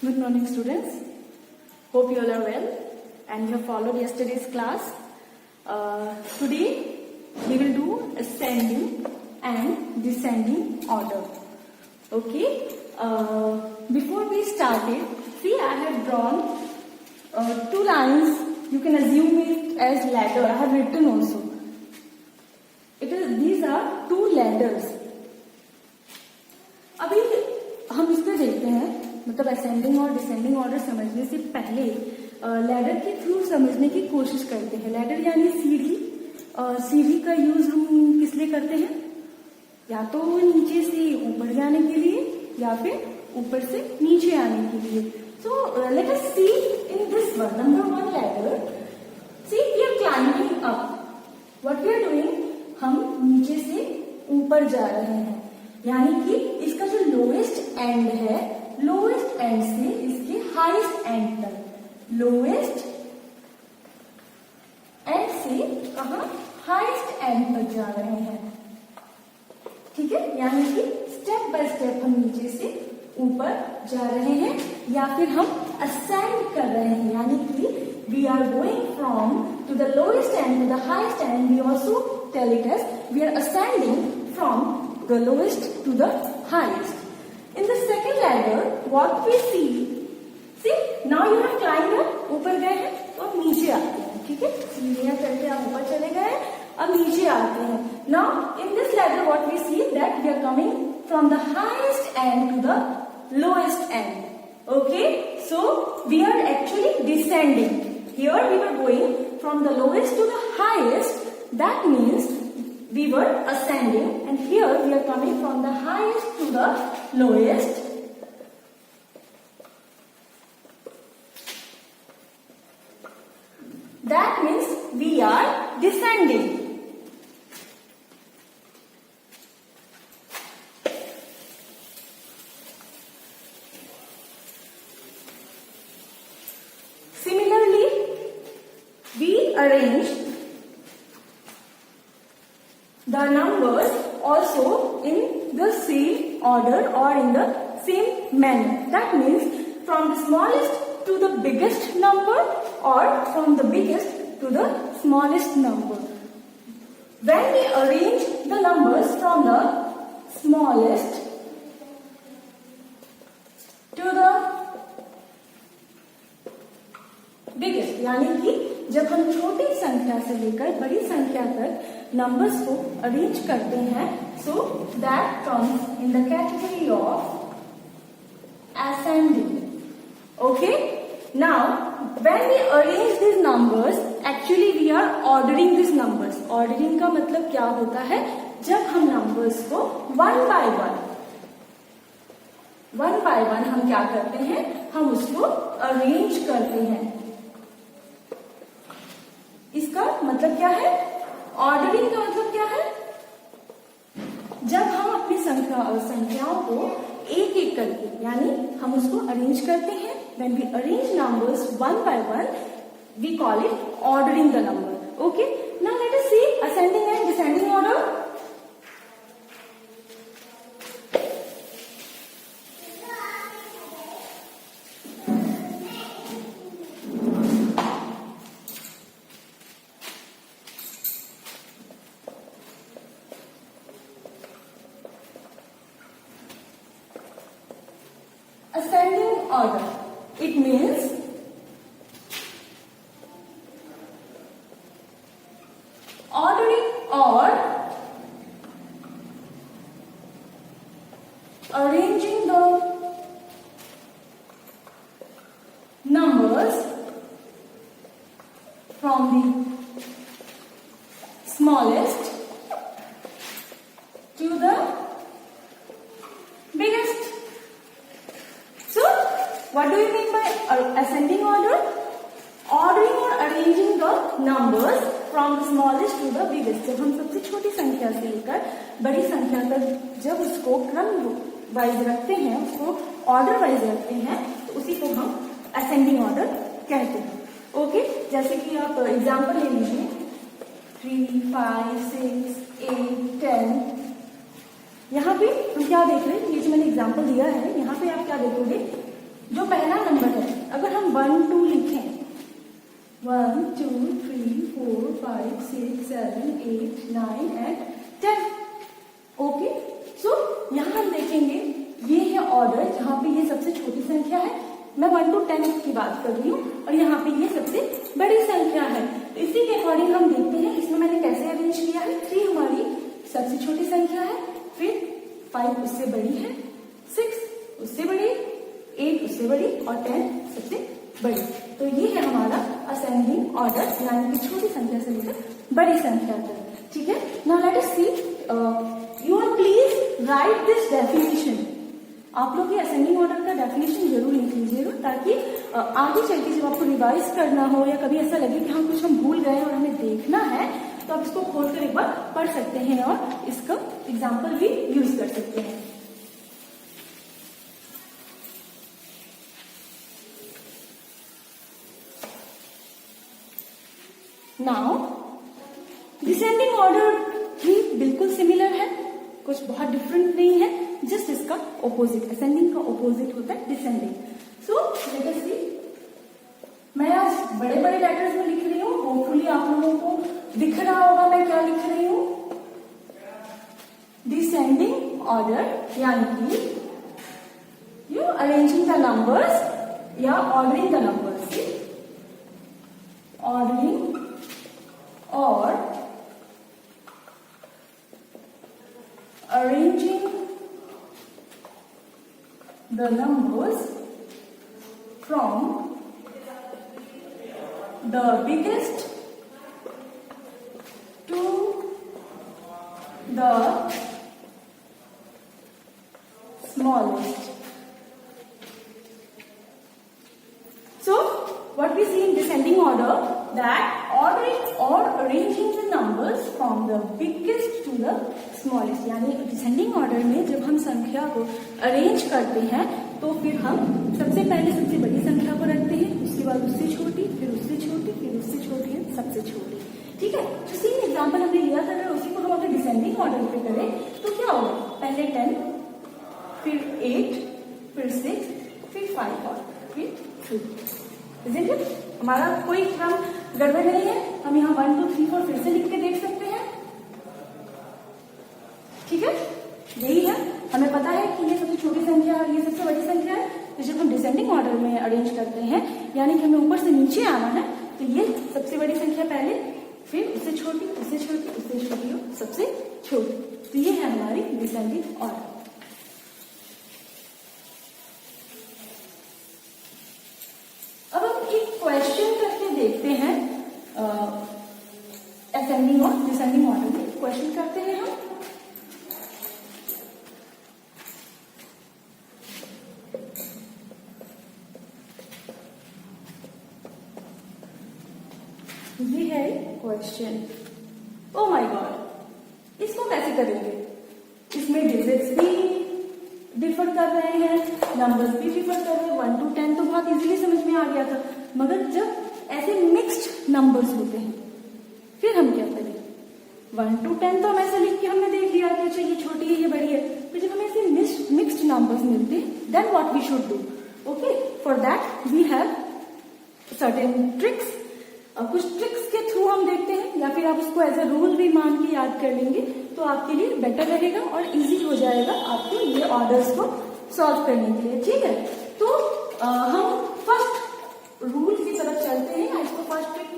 Good morning, students. Hope you all are well and you have followed yesterday's class. Today we will do ascending and descending order. Okay. Before we started, see, I have drawn two lines. You can assume it as ladder. I have written also. These are two ladders. अभी हम इसमें देखते हैं, मतलब ascending और descending order समझने से पहले लैडर के थ्रू समझने की कोशिश करते हैं. लैडर यानी सीढ़ी. सीढ़ी का यूज हम किस लिए करते हैं? या तो नीचे से ऊपर जाने के लिए या फिर ऊपर से नीचे आने के लिए. So let us see in this one. Number one ladder. See we are climbing up. What we are doing? हम नीचे से ऊपर जा रहे हैं. यानी कि इसका जो लोएस्ट एंड है, लोएस्ट एंड से इसके हाईएस्ट एंड तक, लोएस्ट एंड से कहा हाईएस्ट एंड तक जा रहे हैं. ठीक है, यानी कि स्टेप बाय स्टेप हम नीचे से ऊपर जा रहे हैं या फिर हम असेंड कर रहे हैं. यानी कि we are going from to the lowest end to the highest end. We also tell it as we are ascending from the lowest to the highest. In the second ladder, what we see, now you have climbed up, ऊपर गए हैं तो अब नीचे आते हैं. ठीक है, सीढ़ियां चढ़ते आप ऊपर चले गए, अब नीचे आते हैं. Now in this ladder what we see that we are coming from the highest end to the lowest end. Okay, so we are actually descending. Here we were going from the lowest to the highest. That means we were ascending, and here we are coming from the highest to the lowest. That means we are descending. Similarly, we arrange the numbers also in the same order or in the same manner. That means from the smallest to the biggest number or from the biggest to the smallest number. When we arrange the numbers from the smallest to the biggest, यानी कि जब हम छोटी संख्या से लेकर बड़ी संख्या तक नंबर्स को अरेंज करते हैं, so that comes in the category of ascending. Okay, now when we arrange these numbers, actually we are ordering these numbers. Ordering का मतलब क्या होता है? जब हम नंबर्स को वन बाय वन हम क्या करते हैं? हम उसको अरेंज करते हैं. इसका मतलब क्या है? ऑर्डरिंग का मतलब क्या है? जब हम अपनी संख्याओं को एक एक करके, यानी हम उसको अरेंज करते हैं. When we arrange numbers one by one, we call it ordering the number. Okay, now let us see ascending and descending order. Ascending order, it means ordering or arranging the numbers from the smallest to the biggest. What do you mean by ascending order? Ordering or arranging the numbers from the smallest to the biggest. जब हम सबसे छोटी संख्या से लेकर बड़ी संख्या तक जब उसको क्रम वाइज रखते हैं, उसको ऑर्डर वाइज रखते हैं, तो उसी को हम असेंडिंग ऑर्डर कहते हैं. ओके, जैसे कि आप एग्जाम्पल ले लीजिए 3, 5, 6, 8, 10. यहाँ पे हम क्या देख रहे हैं? ये जो मैंने एग्जाम्पल दिया है, यहाँ पे आप क्या देखोगे? जो पहला नंबर है, अगर हम 1 2 लिखें 1 2 3 4 5 6 7 8 9 and 10, ओके। सो यहाँ हम देखेंगे ये है ऑर्डर जहाँ पे ये सबसे छोटी संख्या है, मैं 1 to 10 की बात कर रही हूँ, और यहाँ पे ये सबसे बड़ी संख्या है। तो इसी के अकॉर्डिंग हम देखते हैं इसमें मैंने कैसे अरेंज किया है। 3 हमारी सबसे छोटी संख्या है, फिर 5 उससे बड़ी है, 6 उससे बड़ी, 8 उससे बड़ी और 10 सबसे बड़ी। तो ये है हमारा असेंडिंग ऑर्डर, यानी कि छोटी संख्या से लेकर बड़ी संख्या तक। ठीक है, now let us see, you are please write this definition. आप लोग ये असेंडिंग ऑर्डर का डेफिनेशन जरूर लिख लीजिएगा, ताकि आगे चल के जब आपको रिवाइज करना हो या कभी ऐसा लगे कि हाँ कुछ हम भूल गए और हमें देखना है, तो आप इसको खोलकर एक बार पढ़ सकते हैं और इसका एग्जाम्पल भी यूज कर सकते हैं। नाउ डिसेंडिंग ऑर्डर भी बिल्कुल सिमिलर है, कुछ बहुत डिफरेंट नहीं है, जस्ट इसका ऑपोजिट, असेंडिंग का ऑपोजिट होता है डिसेंडिंग। सो लेट अस सी, मैं आज बड़े बड़े लेटर्स में लिख रही हूँ, होपफुली आप लोगों को दिख रहा होगा मैं क्या लिख रही हूँ। डिसेंडिंग ऑर्डर यानी कि यू अरेंजिंग द नंबर्स या ऑर्डरिंग द नंबर्स, ऑर्डरिंग और arranging the numbers from the biggest to the smallest. So what we see in descending order, that ordering or arranging the numbers from the biggest to the smallest, यानी descending order में जब हम संख्या को arrange करते हैं तो फिर हम सबसे पहले सबसे बड़ी संख्या को रखते हैं, उसके बाद उससे छोटी, फिर उससे छोटी, फिर उससे छोटी है सबसे छोटी। ठीक है, तो सेम एग्जांपल हमने लिया था, अगर उसी को हम अगर डिसेंडिंग ऑर्डर पे करें तो क्या होगा, पहले 10, फिर 8, फिर 6, फिर 5 और फिर 3। Isn't it? हमारा कोई क्रम गड़बड़ नहीं है, हम यहाँ 1 2 3 4 फिर से लिख के देख सकते हैं। ठीक है, यही है, हमें पता है कि ये सबसे छोटी संख्या है और ये सबसे बड़ी संख्या है। तो जब हम डिसेंडिंग ऑर्डर में अरेंज करते हैं, यानी कि हमें ऊपर से नीचे आना है, तो ये सबसे बड़ी संख्या पहले, फिर उससे छोटी, उससे छोटी, उससे छोटी और सबसे छोटी। तो ये है हमारी डिसेंडिंग ऑर्डर। अब हम एक क्वेश्चन करके देखते हैं, असेंडिंग और डिसेंडिंग ऑर्डर में क्वेश्चन करते हैं हम। ये है क्वेश्चन। ओ माय गॉड, इसको कैसे करेंगे? इसमें डिजिट्स भी डिफर कर रहे हैं, नंबर्स भी डिफर कर रहे हैं। 1 to 10 तो बहुत इजीली समझ में आ गया था, मगर जब ऐसे मिक्स्ड नंबर्स होते हैं फिर हम क्या करें? 1 to 10 तो हम ऐसे लिख के हमने देख लिया कि अच्छा ये छोटी है ये बड़ी है, फिर जब हमें ऐसे मिक्स्ड नंबर्स मिलते हैं, then what we should do? Okay, for that we have certain tricks. कुछ ट्रिक्स के थ्रू हम देखते हैं, या फिर आप उसको एज अ रूल भी मान के याद कर लेंगे तो आपके लिए बेटर रहेगा और इजी हो जाएगा आपको ये ऑर्डर्स को सॉल्व करने के लिए। ठीक है, तो हम फर्स्ट रूल की तरफ चलते हैं, इसको फर्स्ट ट्रिक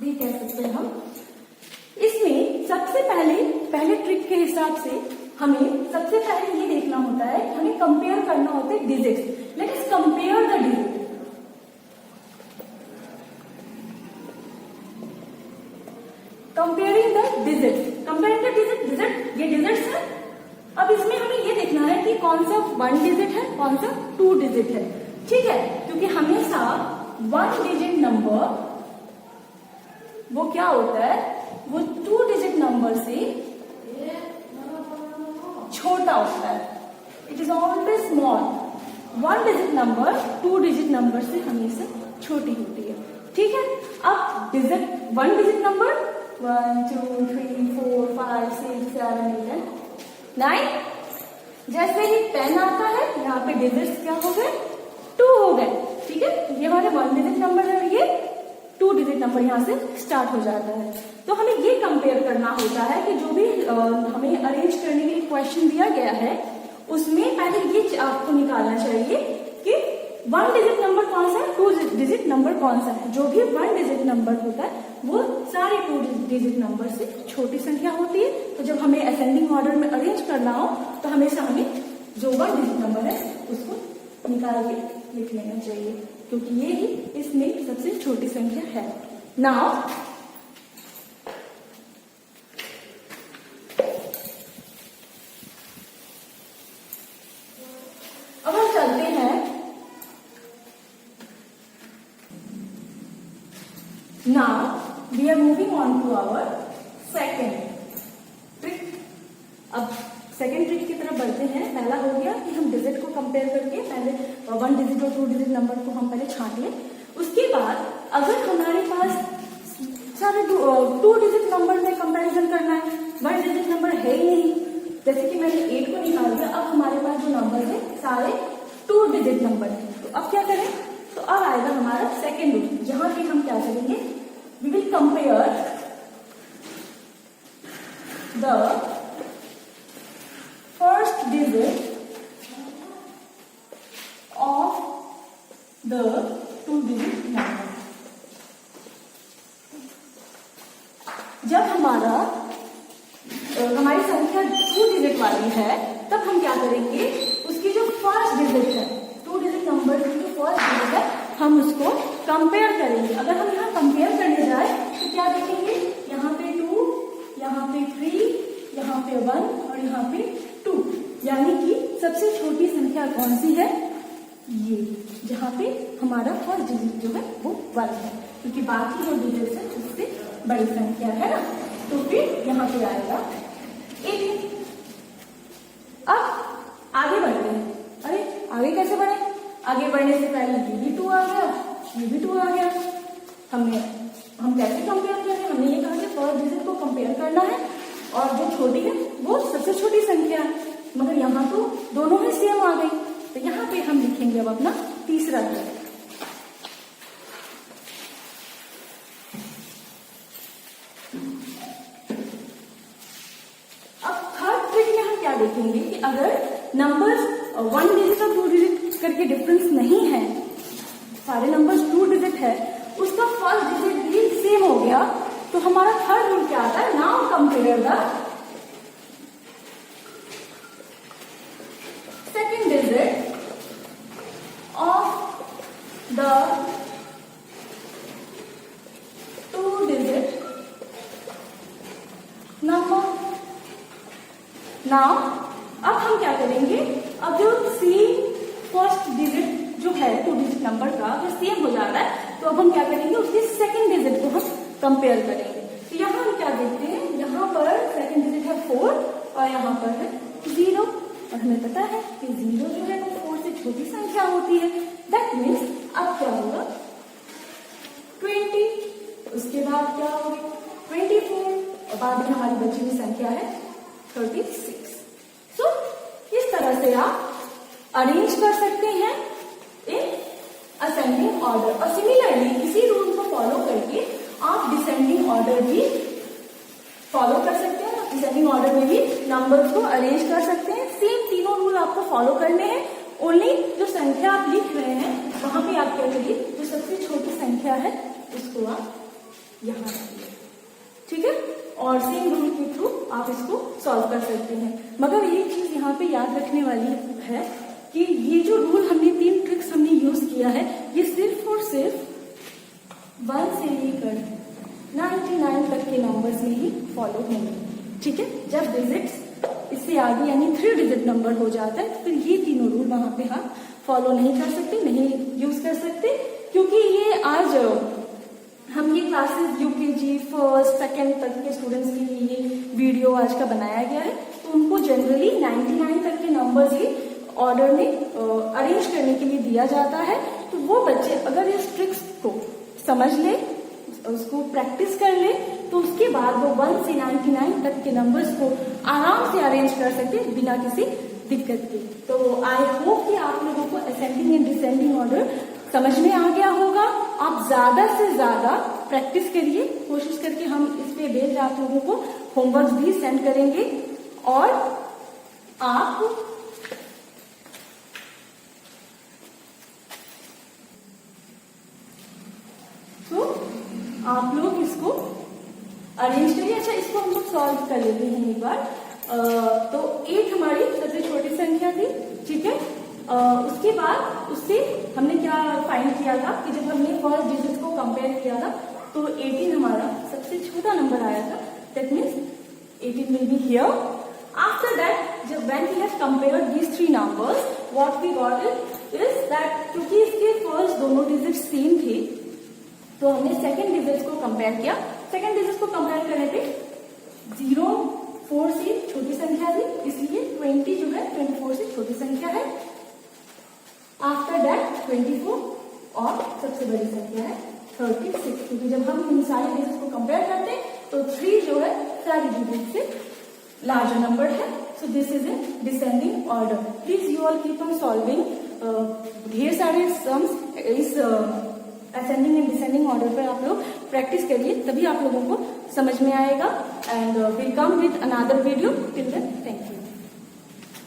भी कह सकते हैं हम। इसमें सबसे पहले ट्रिक के हिसाब से हमें सबसे पहले ये देखना होता है कि हमें कंपेयर करना होता है digits. Let us compare the digit. Comparing the digit, comparing the digit, ये डिजिट्स है। अब इसमें हमें ये देखना है कि कौन सा 1 डिजिट है, कौन सा 2 डिजिट है। ठीक है, क्योंकि हमेशा 1 डिजिट नंबर वो क्या होता है, वो 2 डिजिट नंबर से छोटा होता है। It is always small. 1 digit number 2 digit number से हमेशा छोटी होती है। ठीक है, अब डिजिट 1 डिजिट नंबर 1 2 3 4 5 6 7 8 9, जैसे ही 10 आता है यहाँ पे डिजिट्स क्या हो गए हो गए, ठीक है। ये हमारे 1 डिजिट नंबर है और ये 2 डिजिट नंबर यहाँ से स्टार्ट हो जाता है। तो हमें ये कंपेयर करना होता है कि जो भी हमें अरेंज करने के लिए क्वेश्चन दिया गया है उसमें पहले ये आपको निकालना चाहिए कि 1 डिजिट नंबर कौन सा है, 2 डिजिट नंबर कौन सा है। जो भी 1 डिजिट नंबर होता है वो सारे 2 डिजिट नंबर से छोटी संख्या होती है। तो जब हमें असेंडिंग ऑर्डर में अरेंज करना हो तो हमेशा हमें जो 1 डिजिट नंबर है उसको निकाल के लिख लेना चाहिए, क्योंकि ये ही इसमें सबसे छोटी संख्या है। नाउ अब हम चलते हैं now we are moving on to our second trick. अब सेकेंड ट्रिक की तरफ बढ़ते हैं। पहला हो गया कि हम डिजिट को कंपेयर करके पहले 1 डिजिट और 2 डिजिट नंबर को हम पहले छांट लें। उसके बाद अगर हमारे पास सारे 2 डिजिट नंबर में कंपैरिजन करना है, 1 डिजिट नंबर है ही नहीं, जैसे कि मैंने 8 को निकाल दिया, अब हमारे पास जो नंबर है सारे 2 डिजिट नंबर है। तो अब क्या करें, तो अब आएगा हमारा सेकेंड रूल, जहां पे हम क्या करेंगे, we will compare the first digit of the 2 digit number. जब हमारी संख्या 2 डिजिट वाली है तब हम क्या करेंगे, उसकी जो फर्स्ट डिजिट है, 2 डिजिट नंबर की जो फर्स्ट डिजिट है हम उसको कंपेयर करेंगे। अगर हम यहाँ कंपेयर करने जाए तो क्या देखेंगे, यहाँ पे 2, यहाँ पे 3, यहाँ पे 1 और यहाँ पे 2, यानी कि सबसे छोटी संख्या कौन सी है, ये, जहाँ पे हमारा फर्स्ट डिजिट जो है वो 1 है, क्योंकि बाकी जो डिजिट है उससे बड़ी संख्या है ना। तो फिर यहाँ पे आएगा 18। अब आगे बढ़ते हैं। अरे आगे कैसे बढ़े, आगे बढ़ने से पहले ये भी 2 आ गया, ये भी 2 आ गया। हम कैसे कंपेयर करें, हमने ये कहा कि फर्स्ट डिजिट को कंपेयर करना है और जो छोटी है वो सबसे छोटी संख्या है, मगर यहाँ तो दोनों ही सेम आ गई। तो यहाँ पे हम लिखेंगे अब अपना तीसरा ट्रिक। अब थर्ड ट्रिक में हम क्या देखेंगे कि अगर नंबर्स 1 डिजिट और 2 डिजिट करके डिफरेंस नहीं है, सारे नंबर्स 2 डिजिट है, उसका फर्स्ट डिजिट भी सेम हो गया, तो हमारा थर्ड रूल क्या आता है, now compare the second digit of the 2 digit number. Now अब हम क्या करेंगे, अब जो सेम फर्स्ट डिजिट जो है 2 डिजिट नंबर का जो सेम हो जाता है, तो अब हम क्या करेंगे, उसके सेकंड डिजिट को हम कंपेयर करेंगे। तो यहाँ हम क्या देखते हैं, यहाँ पर सेकंड डिजिट है 4 और यहाँ पर है 0, और हमें पता है कि 0 जो है वो 4 से छोटी संख्या होती है। दैट मीन्स अब क्या होगा, 20, उसके बाद क्या होगा 24 और बाद में हमारी बची हुई संख्या है 36। सो इस तरह से आप अरेंज कर सकते हैं इन असेंडिंग ऑर्डर, और सिमिलरली इसी रूल को फॉलो करके आप डिसेंडिंग ऑर्डर भी फॉलो कर सकते हैं। डिसेंडिंग ऑर्डर में भी नंबर्स को अरेंज कर सकते हैं। सेम तीनों रूल आपको फॉलो करने हैं। ओनली जो संख्या आप लिख रहे हैं वहां पे आप क्या करिए, जो सबसे छोटी संख्या है उसको आप यहाँ रखिए, ठीक है, और सेम रूल के थ्रू आप इसको सॉल्व कर सकते हैं। मगर एक चीज यहाँ पे याद रखने वाली है कि ये जो रूल हमने 3 ट्रिक्स हमने यूज किया है, ये सिर्फ और सिर्फ 1 से लेकर 99 तक के नंबर्स में ही फॉलो होंगे, ठीक है। जब डिजिट्स इससे आगे यानी 3 डिजिट नंबर हो जाता है तो फिर ये तीनों रूल वहां पे हम फॉलो नहीं कर सकते, नहीं यूज कर सकते, क्योंकि ये आज हम ये क्लासेस यूकेजी फर्स्ट सेकेंड तक के स्टूडेंट्स के लिए ये वीडियो आज का बनाया गया है। तो उनको जनरली 99 तक के नंबर्स ही ऑर्डर में अरेंज करने के लिए दिया जाता है। तो वो बच्चे अगर इस ट्रिक्स को समझ ले, उसको प्रैक्टिस कर ले, तो उसके बाद वो 1 से 99 तक के नंबर्स को आराम से अरेंज कर सकते बिना किसी दिक्कत की। तो आई होप कि आप लोगों को असेंडिंग एंड डिसेंडिंग ऑर्डर समझ में आ गया होगा। आप ज्यादा से ज्यादा प्रैक्टिस करिए, कोशिश करके हम इस पे बेस्ड आप लोगों को होमवर्क भी सेंड करेंगे और आप आप लोग इसको अरेंज करिए। अच्छा, इसको हम लोग सॉल्व कर लेते हैं एक बार। तो 8 हमारी सबसे छोटी संख्या थी, ठीक है। उसके बाद उससे हमने क्या फाइंड किया था कि जब हमने फर्स्ट डिजिट को कंपेयर किया था तो 18 हमारा सबसे छोटा नंबर आया था। That means 18 will be here. After that जब when we have compared these 3 numbers what we got is that क्योंकि इसके फर्स्ट दोनों डिजिट सेम थे तो हमने सेकेंड डिजिट को कंपेयर किया। सेकेंड डिजिट को कंपेयर करने पे 0 4 से छोटी संख्या थी, इसलिए 20 जो है 24 से छोटी संख्या है। आफ्टर दैट 24 और सबसे बड़ी संख्या है 36, क्योंकि जब हम इन सारे डिजिट को कंपेयर करते हैं तो 3 जो है सारी डिजिट से लार्जर नंबर है। So this is in descending order. Please you all keep on solving ढेर सारे सम्स इस असेंडिंग एंड डिसेंडिंग ऑर्डर पर आप लोग प्रैक्टिस करिए, तभी आप लोगों को समझ में आएगा। And will come with another video. Till then thank you.